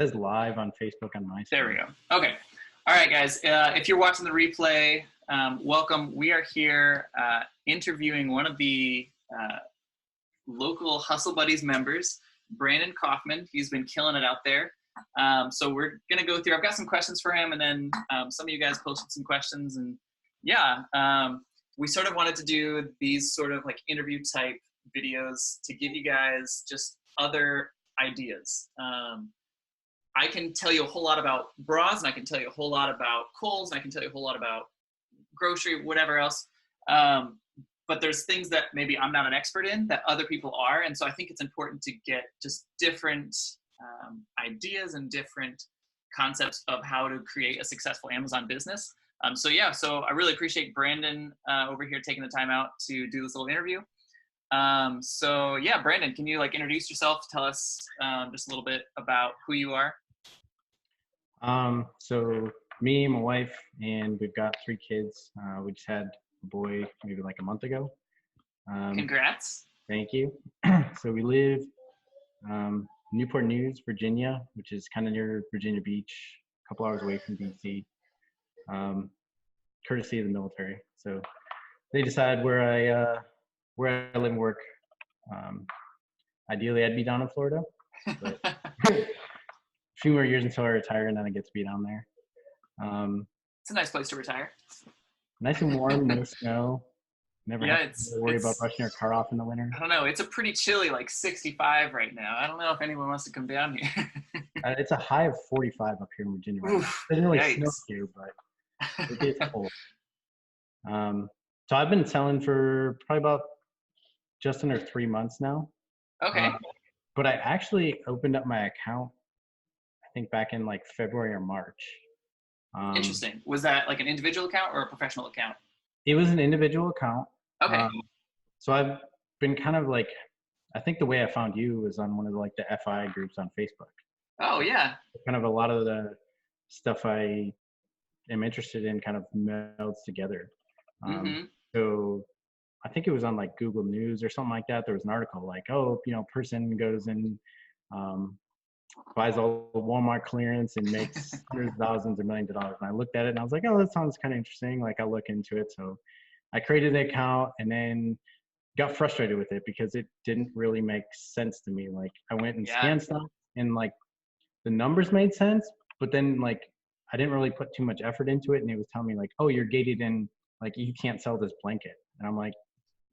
says live on Facebook on my There we screen. go. Okay. All right, guys. If you're watching the replay, welcome. We are here interviewing one of the local Hustle Buddies members, Brandon Kaufman. He's been killing it out there. So we're going to go through, I've got some questions for him, and then some of you guys posted some questions. And yeah, we sort of wanted to do these sort of like interview type videos to give you guys just other ideas. I can tell you a whole lot about bras, and I can tell you a whole lot about Kohl's, and I can tell you a whole lot about grocery, whatever else. But there's things that maybe I'm not an expert in that other people are. And so I think it's important to get just different ideas and different concepts of how to create a successful Amazon business. So I really appreciate Brandon over here taking the time out to do this little interview. Brandon, can you like introduce yourself? Tell us just a little bit about who you are. So me and my wife, and we've got 3 kids. We just had a boy maybe like a month ago. Congrats. Thank you. So we live Newport News, Virginia, which is kind of near Virginia Beach, a couple hours away from DC, courtesy of the military. So they decide where I live and work. Ideally, I'd be down in Florida, but a few more years until I retire, and then I get to be down there. It's a nice place to retire. Nice and warm, no snow. Never have to worry about brushing your car off in the winter. I don't know. It's a pretty chilly, like 65 right now. I don't know if anyone wants to come down here. It's a high of 45 up here in Virginia right now. It doesn't really snow here, but it gets cold. So I've been selling for probably about just under 3 months now. Okay. But I actually opened up my account, I think back in like February or March. Interesting. Was that like an individual account or a professional account? It was an individual account. Okay. So I've been kind of like, I think the way I found you was on one of like the FI groups on Facebook. Oh yeah. Kind of a lot of the stuff I am interested in kind of melds together. So I think it was on like Google News or something like that. There was an article like, person goes and buys all the Walmart clearance and makes hundreds of thousands or millions of dollars. And I looked at it and I was like, oh, that sounds kind of interesting. Like I'll look into it. So I created an account and then got frustrated with it because it didn't really make sense to me. Like I went and scanned stuff and like the numbers made sense, but then like I didn't really put too much effort into it. And it was telling me like, oh, you're gated in, like you can't sell this blanket. And I'm like,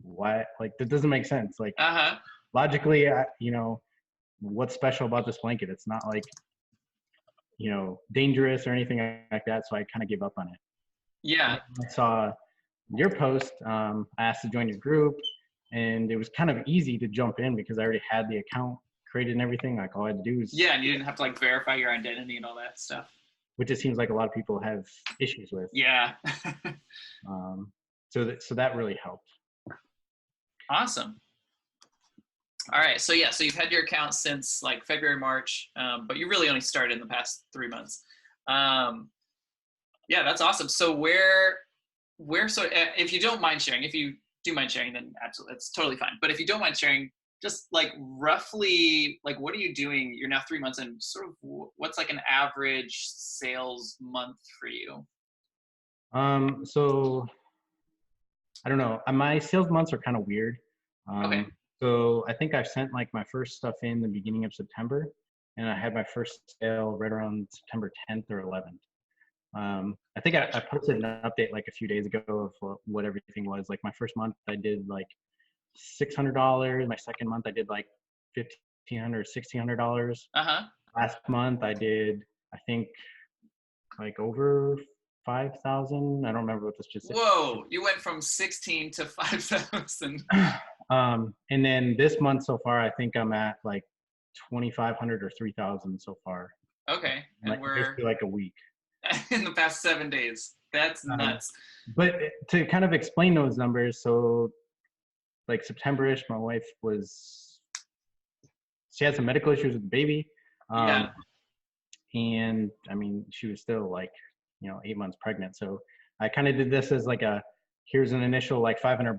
what? Like that doesn't make sense. Like logically, what's special about this blanket? It's not like, dangerous or anything like that. So I kind of gave up on it. Yeah. I saw your post. I asked to join your group and it was kind of easy to jump in because I already had the account created and everything. Like all I had to do is. Yeah. And you didn't have to like verify your identity and all that stuff. Which it seems like a lot of people have issues with. Yeah. So that really helped. Awesome. All right. So you've had your account since like February, March, but you really only started in the past 3 months. That's awesome. So if you don't mind sharing, if you do mind sharing, then absolutely, it's totally fine. But if you don't mind sharing, just like roughly, like what are you doing? You're now 3 months in. Sort of, what's like an average sales month for you? So I don't know. My sales months are kind of weird. Okay. So I think I sent like my first stuff in the beginning of September, and I had my first sale right around September 10th or 11th. I think I posted an update like a few days ago of what everything was. Like my first month I did like $600. My second month I did like $1,500, $1,600. Last month I did, I think, like over 5,000. I don't remember what the specific. Whoa! You went from 16 to 5,000. And then this month so far, I think I'm at like 2,500 or 3,000 so far. Okay, and like, we're like a week. In the past 7 days. That's nuts. But to kind of explain those numbers, so like September-ish, my wife she had some medical issues with the baby. And I mean, she was still like, 8 months pregnant. So I kind of did this as like here's an initial like $500.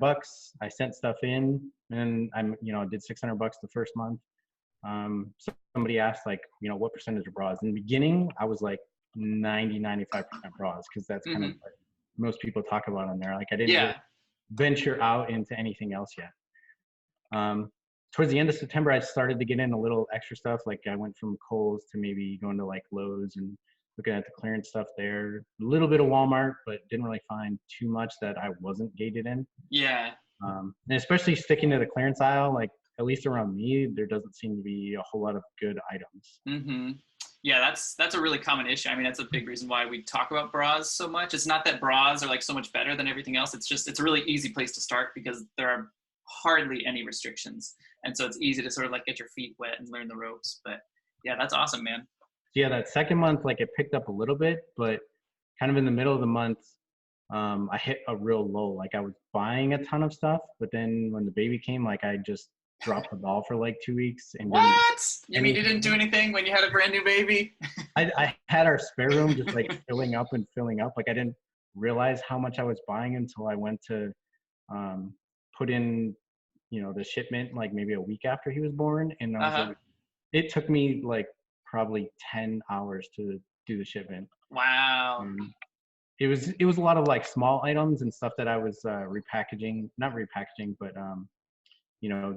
I sent stuff in and I did $600 the first month. Somebody asked like, what percentage of bras? In the beginning, I was like 95% bras, because that's kind of what most people talk about on there. Like I didn't really venture out into anything else yet. Towards the end of September, I started to get in a little extra stuff. Like I went from Kohl's to maybe going to like Lowe's and looking at the clearance stuff there. A little bit of Walmart, but didn't really find too much that I wasn't gated in. Yeah. And especially sticking to the clearance aisle, like at least around me, there doesn't seem to be a whole lot of good items. Mm-hmm. Yeah, that's a really common issue. I mean, that's a big reason why we talk about bras so much. It's not that bras are like so much better than everything else. It's just, it's a really easy place to start because there are hardly any restrictions. And so it's easy to sort of like get your feet wet and learn the ropes. But yeah, that's awesome, man. Yeah, that second month, like it picked up a little bit, but kind of in the middle of the month, I hit a real low. Like I was buying a ton of stuff, but then when the baby came, like I just dropped the ball for like 2 weeks. And what? You mean you didn't do anything when you had a brand new baby? I had our spare room just like filling up and filling up. Like I didn't realize how much I was buying until I went to put in, the shipment like maybe a week after he was born. And I was like, it took me like probably 10 hours to do the shipment. Wow. It was a lot of like small items and stuff that I was not repackaging, but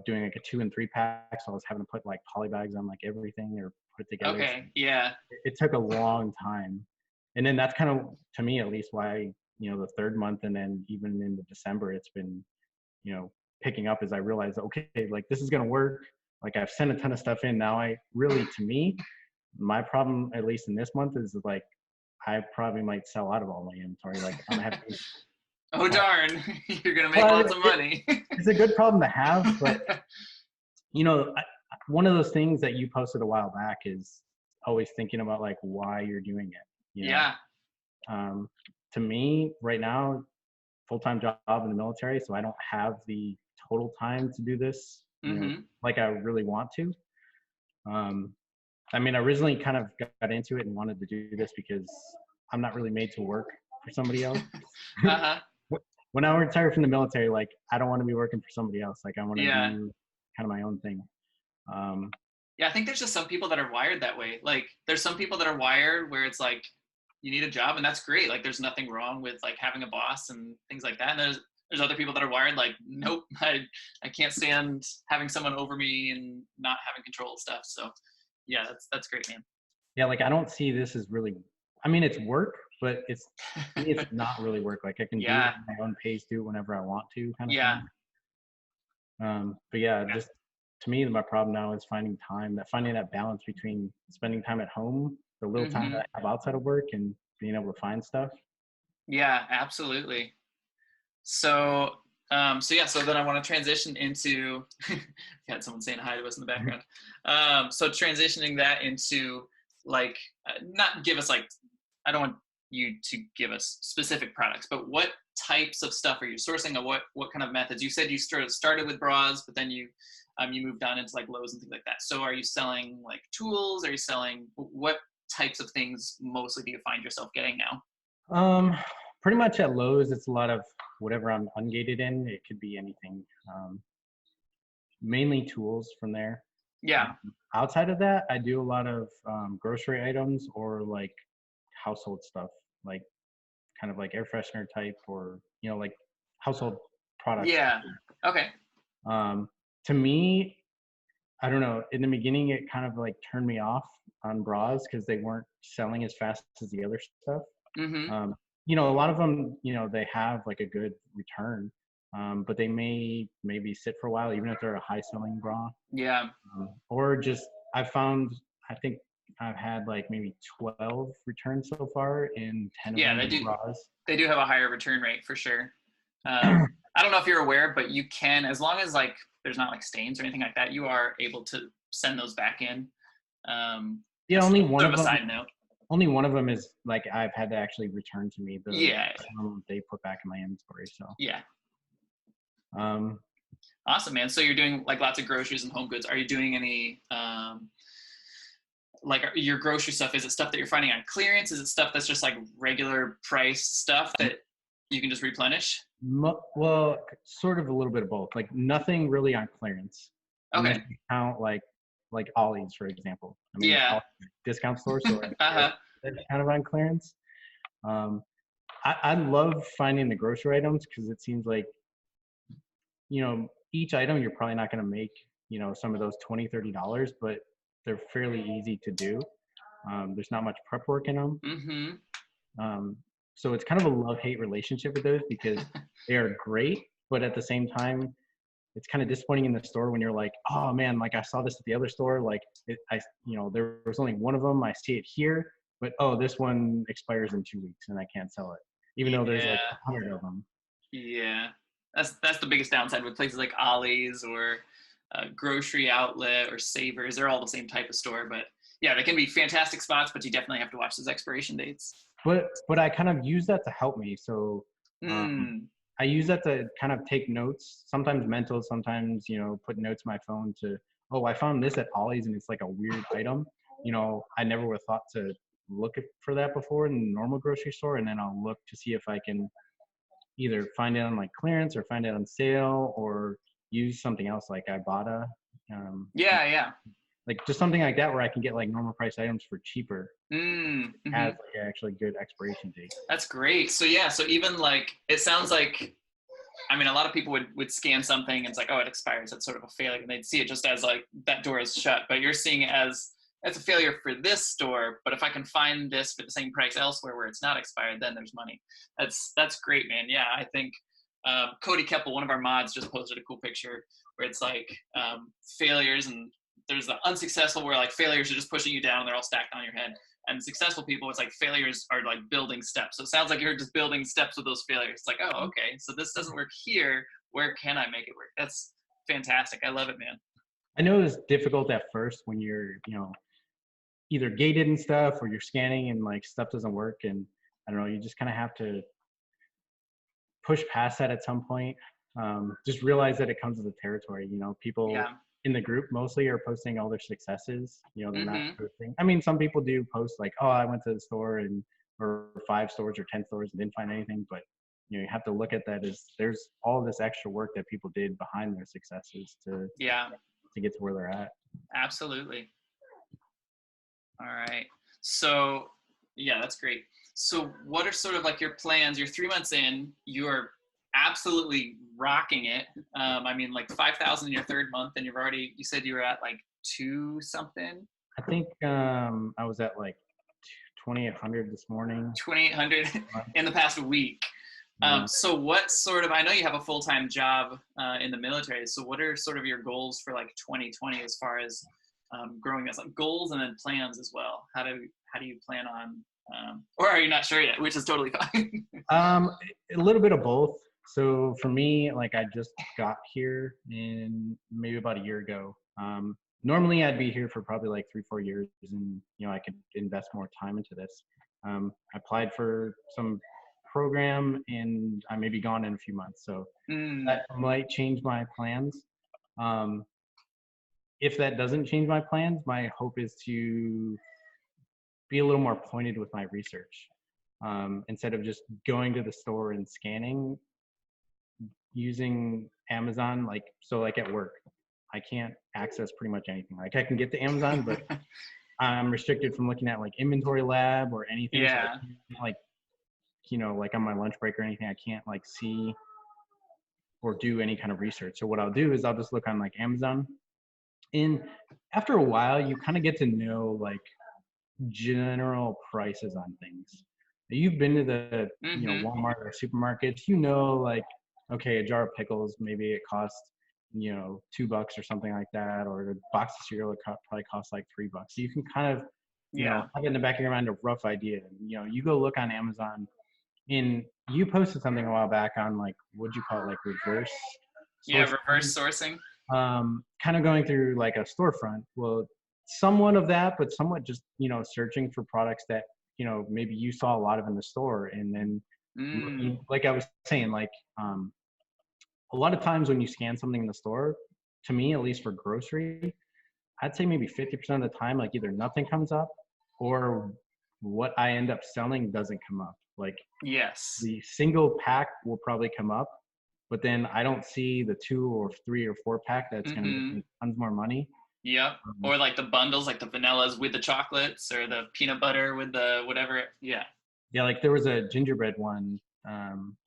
doing like a 2 and 3 pack. So I was having to put like poly bags on like everything or put it together. Okay. Yeah. It took a long time. And then that's kind of, to me at least, why, the third month and then even into December, it's been, picking up as I realized, okay, like this is going to work. Like I've sent a ton of stuff in. Now to me, my problem, at least in this month, is like, I probably might sell out of all my inventory. Like I'm gonna have to. Oh darn! You're gonna make lots of money. It's a good problem to have, but one of those things that you posted a while back is always thinking about like why you're doing it. Yeah. To me, right now, full-time job in the military, so I don't have the total time to do this. Like I really want to. I mean, I originally kind of got into it and wanted to do this because I'm not really made to work for somebody else. When I retired from the military, like I don't want to be working for somebody else. Like I want to do kind of my own thing. Yeah, I think there's just some people that are wired that way. Like there's some people that are wired where it's like you need a job and that's great. Like there's nothing wrong with like having a boss and things like that. And there's other people that are wired like, nope, I can't stand having someone over me and not having control of stuff. So yeah, that's great, man. Yeah, like I don't see this as really, I mean, it's work, but it's not really work. Like I can do it at my own pace, do it whenever I want to, kind of thing. But yeah, just to me, my problem now is finding that balance between spending time at home, the little time that I have outside of work, and being able to find stuff. Yeah, absolutely. So then I want to transition into, we had someone saying hi to us in the background. So transitioning that into like, not give us like, I don't want you to give us specific products, but what types of stuff are you sourcing, or what kind of methods? You said you started with bras, but then you moved on into like Lowe's and things like that. So are you selling like tools? Are you selling, what types of things mostly do you find yourself getting now? Pretty much at Lowe's, it's a lot of whatever I'm ungated in. It could be anything. Mainly tools from there. Yeah. Outside of that, I do a lot of grocery items or like household stuff, like kind of like air freshener type, or like household products. Yeah. Okay. To me, I don't know. In the beginning, it kind of like turned me off on bras because they weren't selling as fast as the other stuff. A lot of them, they have like a good return, but they maybe sit for a while, even if they're a high selling bra. Yeah. Or just, I think I've had like maybe 12 returns so far in 10 of them bras. They do have a higher return rate for sure. I don't know if you're aware, but you can, as long as like there's not like stains or anything like that, you are able to send those back in. Only one of them. Side note. Only one of them is like I've had to actually return to me. They put back in my inventory. So yeah. Awesome, man. So you're doing like lots of groceries and home goods. Are you doing any like your grocery stuff? Is it stuff that you're finding on clearance? Is it stuff that's just like regular price stuff that you can just replenish? Well, sort of a little bit of both. Like nothing really on clearance. Okay. Unless you count like like Ollie's, for example. I mean, Yeah. Ollie's is a discount store, so like Uh-huh. that's kind of on clearance. Um, I love finding the grocery items because it seems like, each item you're probably not going to make, some of those $20, $30, but they're fairly easy to do. There's not much prep work in them. Mm-hmm. So it's kind of a love-hate relationship with those because they are great, but at the same time, it's kind of disappointing in the store when you're like, oh man, like I saw this at the other store, like there was only one of them. I see it here, but oh, this one expires in 2 weeks and I can't sell it, even though there's like 100 of them. Yeah, that's the biggest downside with places like Ollie's or Grocery Outlet or Savers. They're all the same type of store, but yeah, they can be fantastic spots, but you definitely have to watch those expiration dates. But I kind of use that to help me. So I use that to kind of take notes, sometimes mental, sometimes, put notes in my phone to, oh, I found this at Ollie's and it's like a weird item. I never would have thought to look for that before in the normal grocery store. And then I'll look to see if I can either find it on like clearance or find it on sale or use something else like Ibotta. Yeah. Like just something like that where I can get like normal price items for cheaper. Mm-hmm. Has like actually good expiration date. That's great. So yeah, so even like it sounds like, I mean, a lot of people would scan something and it's like, oh, it expires. That's sort of a failure, and they'd see it just as like that door is shut. But you're seeing it as a failure for this store. But if I can find this for the same price elsewhere where it's not expired, then there's money. That's great, man. Yeah, I think Cody Keppel, one of our mods, just posted a cool picture where it's like failures, and there's the unsuccessful where like failures are just pushing you down and they're all stacked on your head. And successful people, it's like failures are like building steps. So it sounds like you're just building steps with those failures. It's like, oh, okay, so this doesn't work here. Where can I make it work? That's fantastic. I love it, man. I know it's difficult at first when you're, either gated and stuff or you're scanning and like stuff doesn't work. And I don't know, you just kind of have to push past that at some point. Just realize that it comes with the territory. People in the group mostly are posting all their successes. They're not posting. I mean, some people do post like, oh, I went to the store or 5 stores or 10 stores and didn't find anything. But you have to look at that as there's all this extra work that people did behind their successes to get to where they're at. Absolutely. All right. So yeah, that's great. So what are sort of like your plans? You're 3 months in, you're absolutely rocking it. I mean, like 5,000 in your 3rd month, and you said you were at like 2 something. I think I was at like 2,800 this morning. 2,800 in the past week. So what sort of, I know you have a full-time job in the military. So what are sort of your goals for like 2020 as far as growing this, like goals and then plans as well? How do you plan on, or are you not sure yet, which is totally fine? A little bit of both. So for me, like I just got here in maybe about a year ago. Normally I'd be here for probably like 3-4 years and, I could invest more time into this. I applied for some program and I may be gone in a few months. So that might change my plans. If that doesn't change my plans, my hope is to be a little more pointed with my research. Instead of just going to the store and scanning, using Amazon, like at work, I can't access pretty much anything. Like I can get to Amazon, but I'm restricted from looking at like Inventory Lab or anything. Yeah. So like on my lunch break or anything, I can't like see or do any kind of research. So what I'll do is I'll just look on like Amazon. And after a while, you kind of get to know like general prices on things. You've been to the Walmart or supermarkets, like, okay, a jar of pickles, maybe it costs $2 or something like that, or a box of cereal probably costs like $3. So you can kind of have in the back of your mind a rough idea. You go look on Amazon, and you posted something a while back on like, what'd you call it, like reverse sourcing. Kind of going through like a storefront. Well, somewhat of that, but somewhat just searching for products that maybe you saw a lot of in the store, and then looking, like I was saying, like a lot of times when you scan something in the store, to me, at least for grocery, I'd say maybe 50% of the time, like either nothing comes up or what I end up selling doesn't come up. Like the single pack will probably come up, but then I don't see the 2 or 3 or 4 pack that's going to make tons more money. Yep. Or like the bundles, like the vanillas with the chocolates or the peanut butter with the whatever. Yeah. Yeah, like there was a gingerbread one,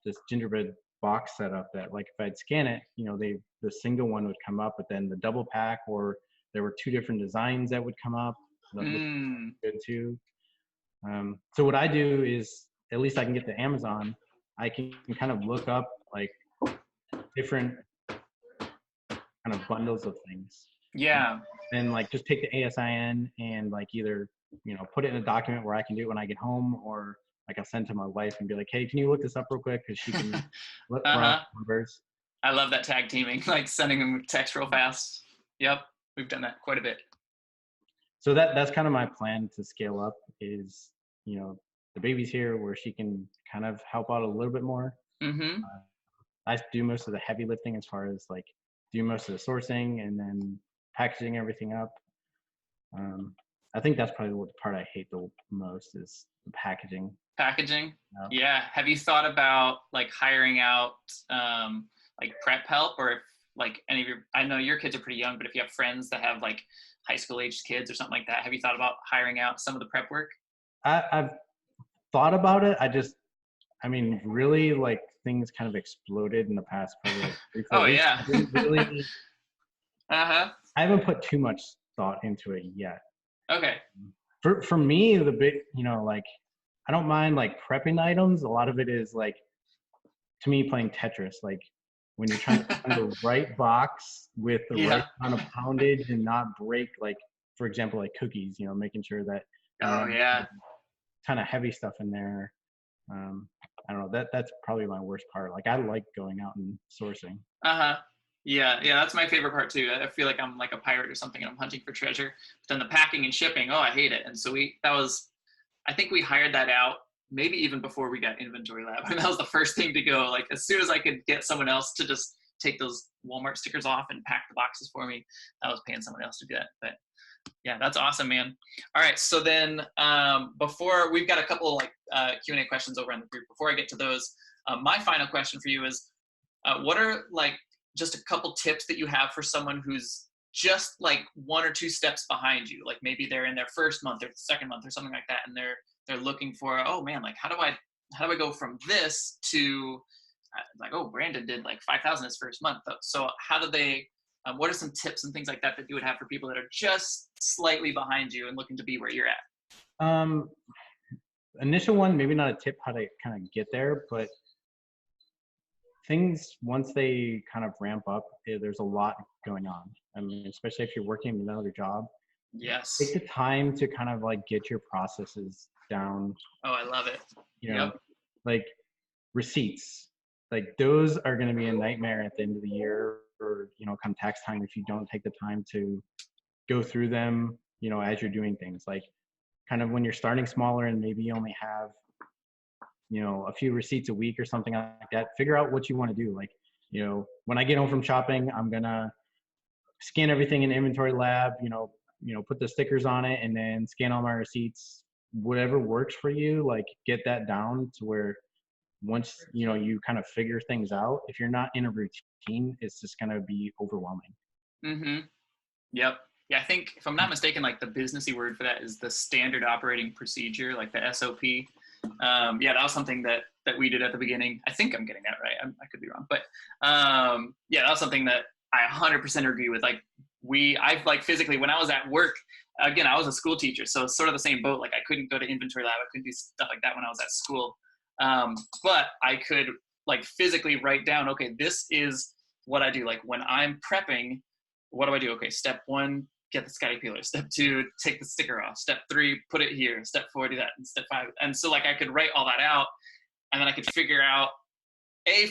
this gingerbread box setup that like if I'd scan it, the single one would come up, but then the double pack, or there were two different designs that would come up. That looked good too. So what I do is, at least I can get to Amazon, I can kind of look up like different kind of bundles of things. Yeah. And like just take the ASIN and like either, put it in a document where I can do it when I get home, or like I'll send to my wife and be like, hey, can you look this up real quick? Because she can look for numbers. I love that tag teaming, like sending them text real fast. Yep. We've done that quite a bit. So that's kind of my plan to scale up is, the baby's here where she can kind of help out a little bit more. I do most of the heavy lifting as far as like do most of the sourcing and then packaging everything up. I think that's probably the part I hate the most is the packaging. Packaging? Yeah. Have you thought about like hiring out like prep help, or if like any of I know your kids are pretty young, but if you have friends that have like high school aged kids or something like that, have you thought about hiring out some of the prep work? I've thought about it. Really, like things kind of exploded in the past probably like 3-4 weeks. Yeah. Really, I haven't put too much thought into it yet. Okay. For me, the big, like I don't mind like prepping items. A lot of it is like, to me, playing Tetris. Like when you're trying to find the right box with the right amount of poundage and not break, like for example, like cookies. Making sure that ton of heavy stuff in there. I don't know. That's probably my worst part. Like I like going out and sourcing. Yeah, that's my favorite part too. I feel like I'm like a pirate or something and I'm hunting for treasure. But then the packing and shipping, I hate it. And so I think we hired that out maybe even before we got Inventory Lab. And that was the first thing to go. Like as soon as I could get someone else to just take those Walmart stickers off and pack the boxes for me, I was paying someone else to do that. But yeah, that's awesome, man. All right, so then before, we've got a couple of like Q&A questions over in the group. Before I get to those, my final question for you is, what are like just a couple tips that you have for someone who's just like 1 or 2 steps behind you? Like maybe they're in their first month or second month or something like that, and they're looking for, oh man, like how do I go from this to like, oh, Brandon did like 5,000 his first month. So how do they? What are some tips and things like that you would have for people that are just slightly behind you and looking to be where you're at? Initial one, maybe not a tip how to kind of get there, but things once they kind of ramp up, there's a lot going on. Especially if you're working another job. Yes. Take the time to kind of like get your processes down. Oh, I love it. Like receipts, like those are going to be a nightmare at the end of the year, or come tax time, if you don't take the time to go through them as you're doing things. Like kind of when you're starting smaller and maybe you only have a few receipts a week or something like that, figure out what you want to do. Like when I get home from shopping, I'm gonna scan everything in Inventory Lab, put the stickers on it, and then scan all my receipts. Whatever works for you, like get that down to where once you kind of figure things out, if you're not in a routine, it's just going to be overwhelming. Yep. Yeah, I think if I'm not mistaken, like the businessy word for that is the standard operating procedure, like the SOP. That was something that we did at the beginning. I think I'm getting that right. I could be wrong, but that was something that I 100% agree with. Like I've like physically, when I was at work, again, I was a school teacher, so it's sort of the same boat. Like I couldn't go to Inventory Lab, I couldn't do stuff like that when I was at school. But I could like physically write down, okay, this is what I do. Like when I'm prepping, what do I do? Okay, step 1, get the Scotty peeler. Step 2, take the sticker off. Step 3, put it here. Step 4, do that. And step 5. And so like I could write all that out, and then I could figure out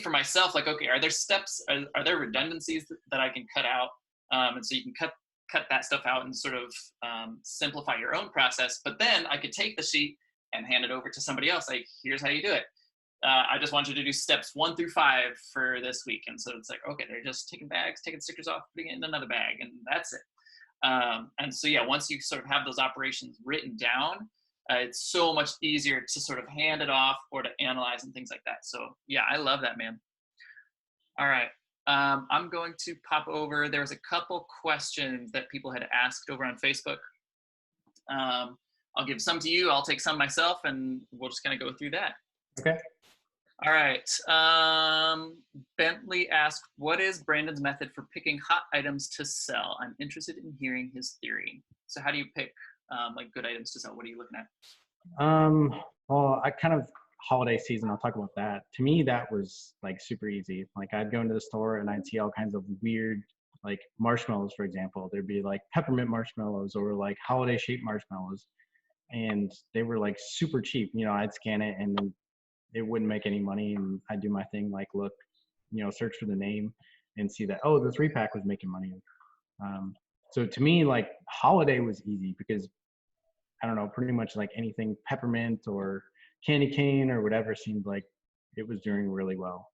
for myself, like, okay, are there steps, are there redundancies that I can cut out? And so you can cut that stuff out and sort of simplify your own process. But then I could take the sheet and hand it over to somebody else. Like, here's how you do it. I just want you to do steps 1 through 5 for this week. And so it's like, okay, they're just taking bags, taking stickers off, putting it in another bag, and that's it. And so, once you sort of have those operations written down, it's so much easier to sort of hand it off or to analyze and things like that. So I love that, man. All right. I'm going to pop over. There was a couple questions that people had asked over on Facebook. I'll give some to you. I'll take some myself, and we'll just kind of go through that. Okay. All right. Bentley asked, what is Brandon's method for picking hot items to sell? I'm interested in hearing his theory. So how do you pick like good items to sell? What are you looking at? Well, I kind of holiday season, I'll talk about that. To me, that was like super easy. Like I'd go into the store and I'd see all kinds of weird, like marshmallows, for example. There'd be like peppermint marshmallows or like holiday shaped marshmallows. And they were like super cheap. You know, I'd scan it and then it wouldn't make any money. And I'd do my thing, like look, you know, search for the name and see that, oh, the 3-pack was making money. So to me, like holiday was easy because I don't know, pretty much like anything peppermint or candy cane or whatever seemed like it was doing really well.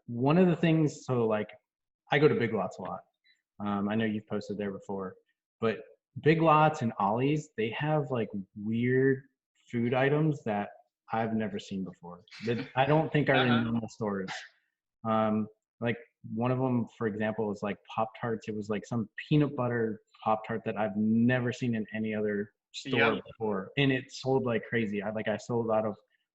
One of the things, so like I go to Big Lots a lot. I know you've posted there before, but Big Lots and Ollie's, they have like weird food items that I've never seen before that I don't think are in normal stores. Like one of them, for example, was like Pop-Tarts. It was like some peanut butter Pop-Tart that I've never seen in any other store before. And it sold like crazy. I sold out of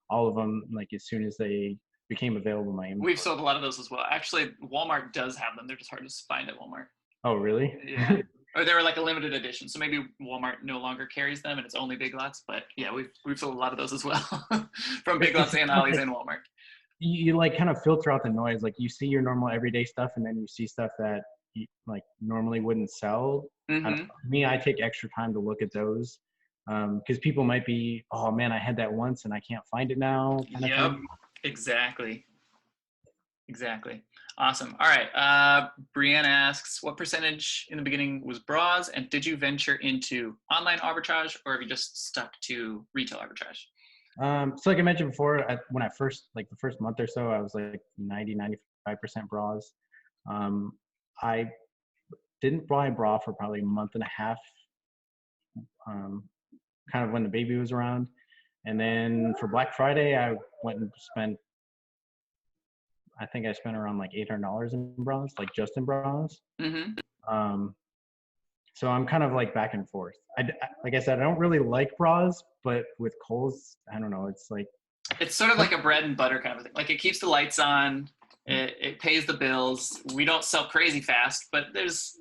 all of them like as soon as they became available in my inventory. We've sold a lot of those as well. Actually, Walmart does have them. They're just hard to find at Walmart. Oh, really? Yeah. Or they were like a limited edition. So maybe Walmart no longer carries them and it's only Big Lots. But yeah, we've sold a lot of those as well from Big Lots and Ollie's and Walmart. You like kind of filter out the noise. Like you see your normal everyday stuff and then you see stuff that you like normally wouldn't sell. Me, I take extra time to look at those because people might be, oh man, I had that once and I can't find it now. Exactly. Awesome. All right. Brianna asks, what percentage in the beginning was bras, and did you venture into online arbitrage, or have you just stuck to retail arbitrage? So like I mentioned before, when I first, like the first month or so, I was like 95% bras. I didn't buy a bra for probably a month and a half, kind of when the baby was around. And then for Black Friday, I went and spent, I think I spent around like $800 in bras, like just in bras. So I'm kind of like back and forth. Like I said, I don't really like bras, but with Kohl's, I don't know. It's like, it's sort of like a bread and butter kind of thing. Like it keeps the lights on. It pays the bills. We don't sell crazy fast, but there's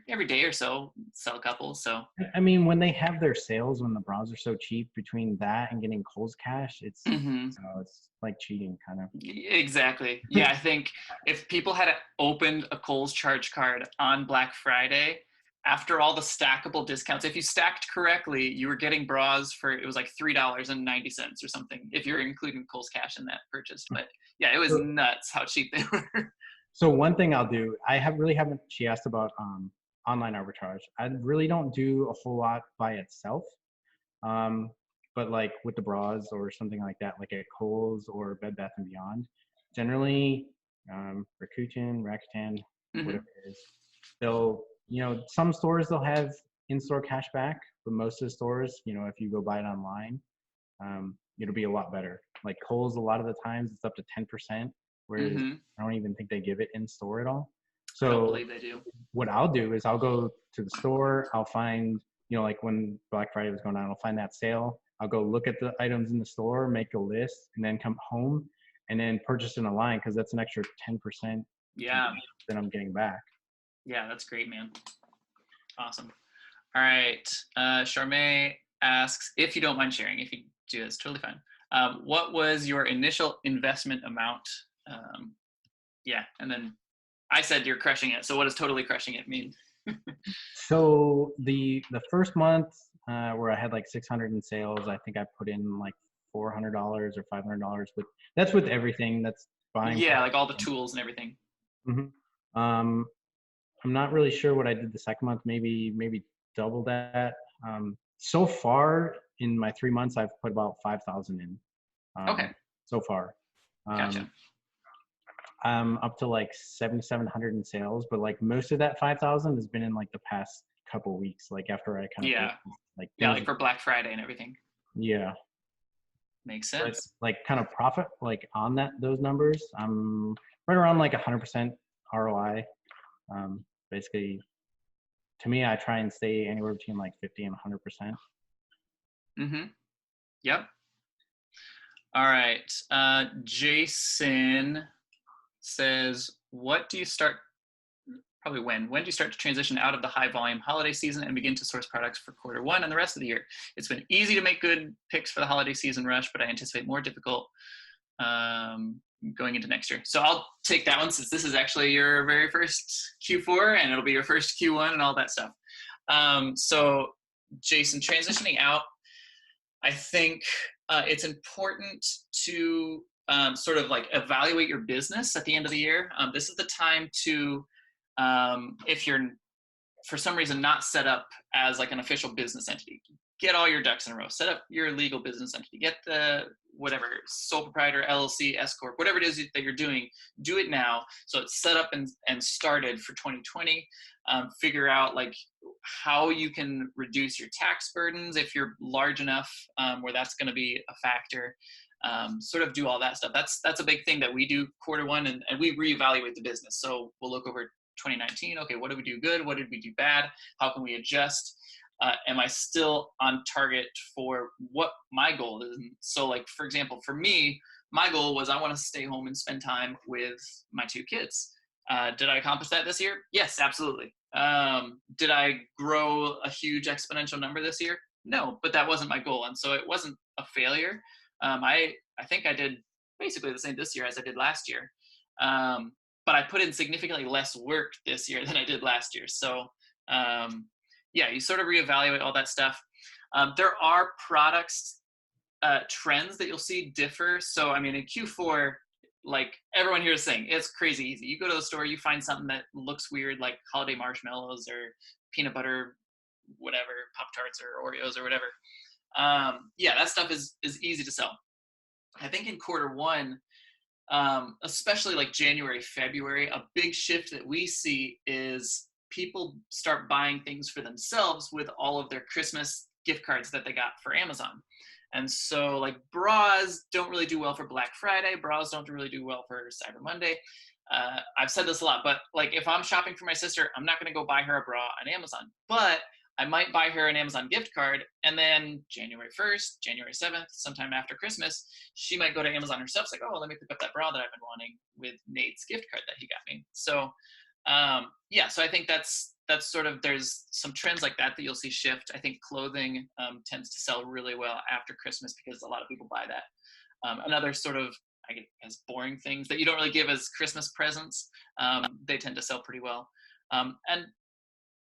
every day or so sell a couple. So I mean, when they have their sales, when the bras are so cheap, between that and getting Kohl's cash, it's it's like cheating kind of. Exactly. Yeah, I think if people had opened a Kohl's charge card on Black Friday, after all the stackable discounts, if you stacked correctly, you were getting bras for, it was like $3.90 or something if you're including Kohl's cash in that purchase. But yeah, it was nuts how cheap they were. So one thing I'll do, she asked about online arbitrage. I really don't do a whole lot by itself. But like with the bras or something like that, like at Kohl's or Bed Bath & Beyond, generally, Rakuten, whatever it is, they'll, you know, some stores they'll have in-store cash back, but most of the stores, you know, if you go buy it online, it'll be a lot better. Like Kohl's, a lot of the times it's up to 10%, whereas I don't even think they give it in store at all. So I don't believe they do. What I'll do is I'll go to the store, I'll find, you know, like when Black Friday was going on, I'll find that sale. I'll go look at the items in the store, make a list, and then come home and then purchase in a line because that's an extra 10% that I'm getting back. Yeah, that's great, man. Awesome. All right. Charmaine asks, if you don't mind sharing, if you do, that's totally fine. What was your initial investment amount? And then I said you're crushing it. So what does totally crushing it mean? So the first month where I had like 600 in sales, I think I put in like $400 or $500, but that's with everything. That's buying. Yeah, like all the tools and everything. I'm not really sure what I did the second month. Maybe double that. So far in my 3 months, I've put about 5,000 in. Okay. So far. Gotcha. I'm up to like 7,700 in sales, but like most of that 5,000 has been in like the past couple weeks, like after I kind of like for Black Friday and everything. Yeah. Makes But sense. like kind of profit like on those numbers, I'm right around like 100% ROI. Basically, to me, I try and stay anywhere between like 50 and 100%. Mm-hmm. Yep. All right. Jason says, what do you start, probably when do you start to transition out of the high volume holiday season and begin to source products for Q1 and the rest of the year? It's been easy to make good picks for the holiday season rush, but I anticipate more difficult going into next year. So I'll take that one since this is actually your very first Q4 and it'll be your first Q1 and all that stuff. So Jason, transitioning out, I think it's important to sort of like evaluate your business at the end of the year. This is the time to, if you're for some reason not set up as like an official business entity, get all your ducks in a row, set up your legal business entity, get the whatever, sole proprietor, LLC, S Corp, whatever it is that you're doing, do it now. So it's set up and started for 2020. Figure out like how you can reduce your tax burdens if you're large enough where that's going to be a factor. Sort of do all that stuff. That's a big thing that we do Q1 and we reevaluate the business. So we'll look over 2019. Okay, what did we do good? What did we do bad? How can we adjust? Am I still on target for what my goal is? So like, for example, for me, my goal was I want to stay home and spend time with my 2 kids. Did I accomplish that this year? Yes, absolutely. Did I grow a huge exponential number this year? No, but that wasn't my goal. And so it wasn't a failure. I think I did basically the same this year as I did last year. But I put in significantly less work this year than I did last year. So yeah, you sort of reevaluate all that stuff. There are products trends that you'll see differ. So I mean, in Q4, like everyone here is saying, it's crazy easy. You go to the store, you find something that looks weird, like holiday marshmallows or peanut butter, whatever, Pop-Tarts or Oreos or whatever. Yeah, that stuff is easy to sell. I think in Q1, especially like January, February, a big shift that we see is people start buying things for themselves with all of their Christmas gift cards that they got for Amazon. And so like bras don't really do well for Black Friday. Bras don't really do well for Cyber Monday. I've said this a lot, but like if I'm shopping for my sister, I'm not going to go buy her a bra on Amazon, but I might buy her an Amazon gift card, and then January 1st, January 7th, sometime after Christmas, she might go to Amazon herself. It's like, oh, let me pick up that bra that I've been wanting with Nate's gift card that he got me. So, yeah, so I think that's sort of, there's some trends like that you'll see shift. I think clothing tends to sell really well after Christmas because a lot of people buy that. Another sort of, I guess, boring things that you don't really give as Christmas presents, they tend to sell pretty well. And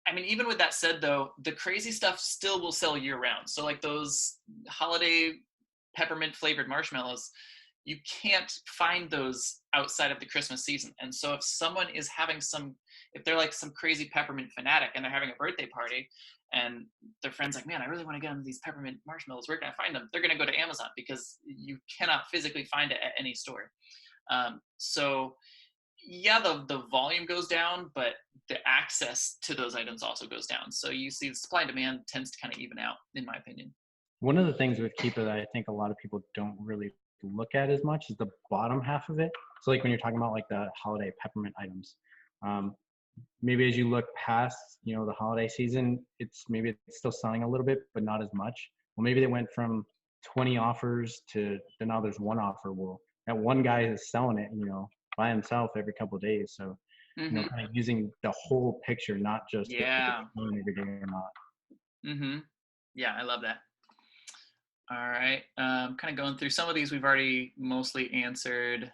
I mean, even with that said, though, the crazy stuff still will sell year round. So like those holiday peppermint flavored marshmallows, you can't find those outside of the Christmas season. And so if someone is having if they're like some crazy peppermint fanatic and they're having a birthday party and their friend's like, man, I really want to get them these peppermint marshmallows, where can I find them? They're going to go to Amazon because you cannot physically find it at any store. So yeah, the volume goes down, but the access to those items also goes down. So you see the supply and demand tends to kind of even out, in my opinion. One of the things with Keepa that I think a lot of people don't really look at as much is the bottom half of it. So like when you're talking about like the holiday peppermint items, maybe as you look past, the holiday season, it's still selling a little bit, but not as much. Well, maybe they went from 20 offers to now there's one offer. Well, that one guy is selling it, by himself every couple of days. So, kind of using the whole picture, not just every day or not. Yeah, I love that. All right, kind of going through some of these we've already mostly answered.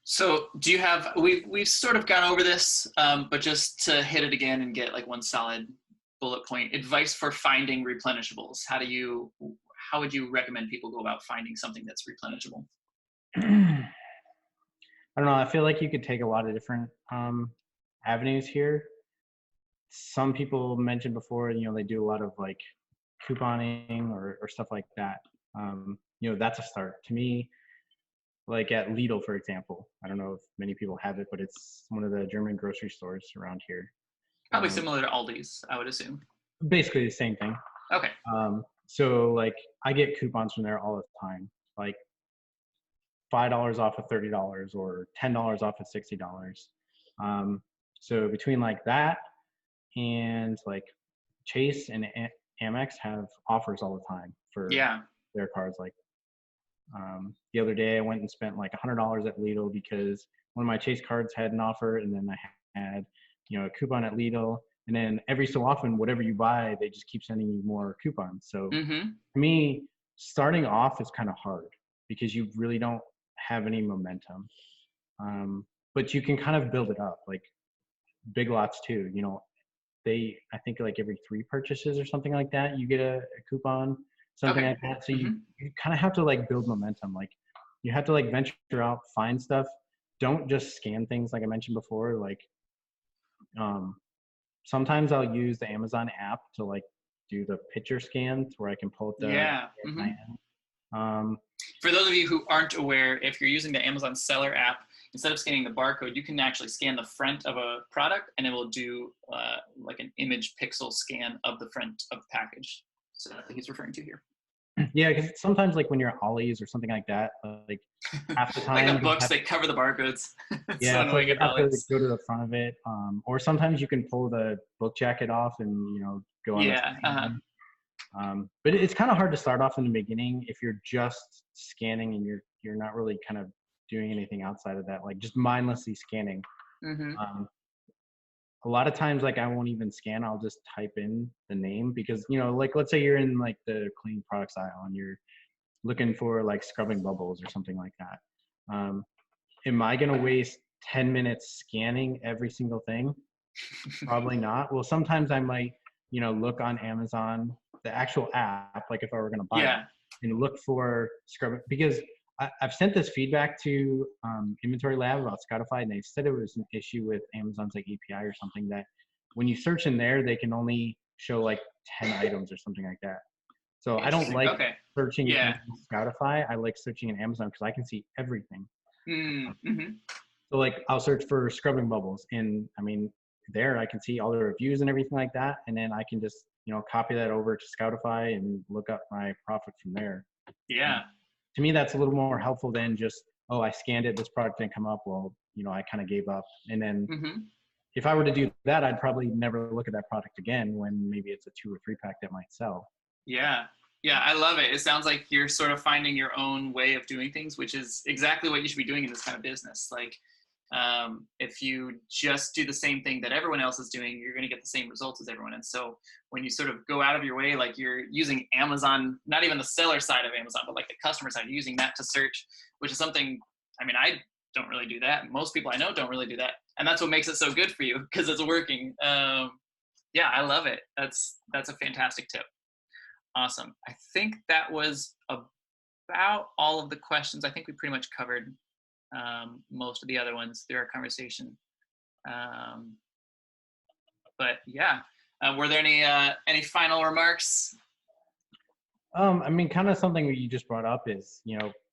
So do you have, we've sort of gone over this, but just to hit it again and get like one solid bullet point, advice for finding replenishables. How would you recommend people go about finding something that's replenishable? I don't know. I feel like you could take a lot of different avenues here. Some people mentioned before, they do a lot of like couponing or stuff like that. That's a start. To me, like at Lidl, for example, I don't know if many people have it, but it's one of the German grocery stores around here. Probably similar to Aldi's, I would assume. Basically the same thing. Okay. So like I get coupons from there all the time, like $5 off of $30 or $10 off of $60. So between like that and like Chase and Amex have offers all the time for Yeah. their cards. Like the other day I went and spent like $100 at Lidl because one of my Chase cards had an offer, and then I had, a coupon at Lidl. And then every so often, whatever you buy, they just keep sending you more coupons. So for me, starting off is kind of hard because you really don't have any momentum. But you can kind of build it up, like Big Lots too. I think like every 3 purchases or something like that, you get a coupon, something like that. So you kind of have to like build momentum. Like you have to like venture out, find stuff. Don't just scan things like I mentioned before. Like sometimes I'll use the Amazon app to like do the picture scans where I can pull up the For those of you who aren't aware, if you're using the Amazon seller app, instead of scanning the barcode, you can actually scan the front of a product, and it will do like an image pixel scan of the front of the package. So I think he's referring to here. Yeah, because sometimes like when you're at Ollie's or something like that, like half the time like the books, they cover the barcodes. Yeah, so you have to go to the front of it, or sometimes you can pull the book jacket off and go on. But it's kind of hard to start off in the beginning if you're just scanning and you're not really kind of doing anything outside of that, like just mindlessly scanning. A lot of times, like I won't even scan. I'll just type in the name because like let's say you're in like the cleaning products aisle and you're looking for like scrubbing bubbles or something like that. Am I going to waste 10 minutes scanning every single thing? Probably not. Well, sometimes I might, look on Amazon, the actual app, like if I were going to buy it, and look for scrubbing, because I've sent this feedback to Inventory Lab about Scoutify, and they said it was an issue with Amazon's like API or something, that when you search in there, they can only show like 10 items or something like that. So I don't like searching in Scoutify. I like searching in Amazon because I can see everything. So like I'll search for scrubbing bubbles, and I mean there I can see all the reviews and everything like that, and then I can just copy that over to Scoutify and look up my profit from there. To me, that's a little more helpful than just, oh, I scanned it, this product didn't come up, well, I kind of gave up. And then if I were to do that, I'd probably never look at that product again when maybe it's a 2 or 3 pack that might sell. Yeah, I love it. It sounds like you're sort of finding your own way of doing things, which is exactly what you should be doing in this kind of business. Like if you just do the same thing that everyone else is doing, you're going to get the same results as everyone. And so when you sort of go out of your way, like you're using Amazon, not even the seller side of Amazon, but like the customer side, using that to search, which is something, I mean, I don't really do that. Most people I know don't really do that. And that's what makes it so good for you, because it's working. Yeah, I love it. That's a fantastic tip. Awesome. I think that was about all of the questions. I think we pretty much covered most of the other ones through our conversation. But yeah, were there any final remarks? I mean, kind of something that you just brought up is,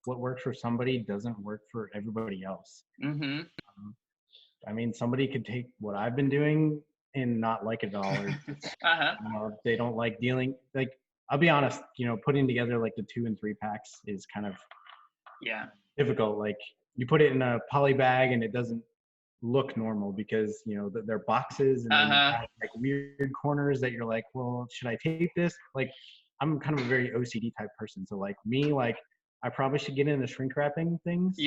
what works for somebody doesn't work for everybody else. I mean, somebody could take what I've been doing and not like it at all. Or, they don't like dealing, like, I'll be honest, putting together like the 2 and 3 packs is kind of difficult. Like you put it in a poly bag and it doesn't look normal because they're boxes and then have, like weird corners that you're like, well, should I tape this? Like I'm kind of a very OCD type person, so like me, like I probably should get into shrink wrapping things.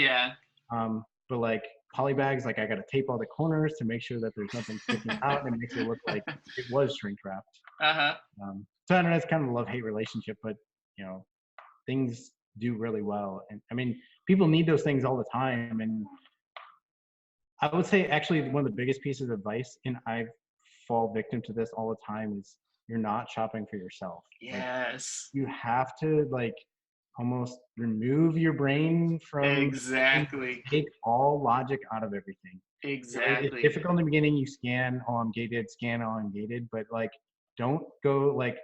But like poly bags, like I got to tape all the corners to make sure that there's nothing sticking out and it makes it look like it was shrink wrapped. So I don't know, it's kind of a love-hate relationship, but things do really well. And I mean, people need those things all the time. And I would say actually one of the biggest pieces of advice, and I fall victim to this all the time, is you're not shopping for yourself. Like, you have to like almost remove your brain from take all logic out of everything. It's difficult in the beginning. You scan, oh, I'm gated, scan, oh, I'm gated, but like don't go like,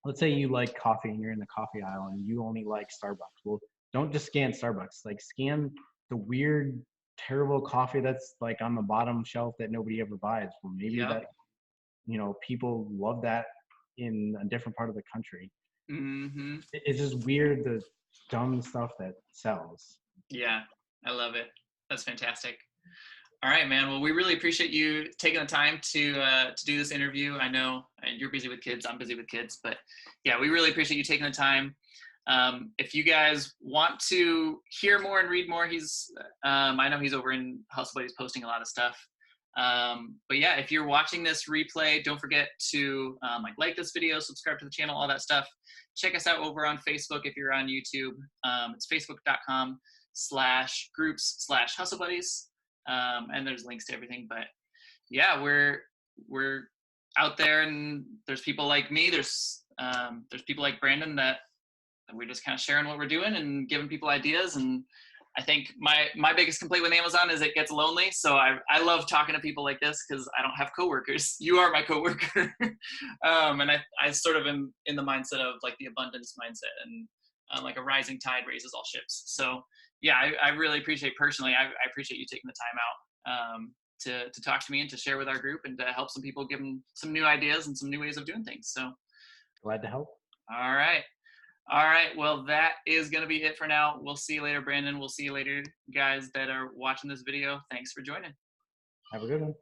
let's say you like coffee and you're in the coffee aisle and you only like Starbucks. Well, don't just scan Starbucks. Like scan the weird, terrible coffee that's like on the bottom shelf that nobody ever buys. Well, maybe that, people love that in a different part of the country. Mm-hmm. It's just weird, the dumb stuff that sells. Yeah, I love it. That's fantastic. All right, man. Well, we really appreciate you taking the time to do this interview. I know you're busy with kids. I'm busy with kids, but yeah, we really appreciate you taking the time. If you guys want to hear more and read more, I know he's over in Hustle Buddies posting a lot of stuff. But yeah, if you're watching this replay, don't forget to like this video, subscribe to the channel, all that stuff. Check us out over on Facebook if you're on YouTube. It's facebook.com/groups/Hustle Buddies. And there's links to everything. But yeah, we're out there, and there's people like me. There's people like Brandon that we're just kind of sharing what we're doing and giving people ideas. And I think my biggest complaint with Amazon is it gets lonely. So I love talking to people like this because I don't have coworkers. You are my coworker. And I sort of am in the mindset of like the abundance mindset, and like a rising tide raises all ships. So yeah, I really appreciate personally. I appreciate you taking the time out to talk to me and to share with our group and to help some people, give them some new ideas and some new ways of doing things. So glad to help. All right. Well, that is going to be it for now. We'll see you later, Brandon. We'll see you later, guys that are watching this video. Thanks for joining. Have a good one.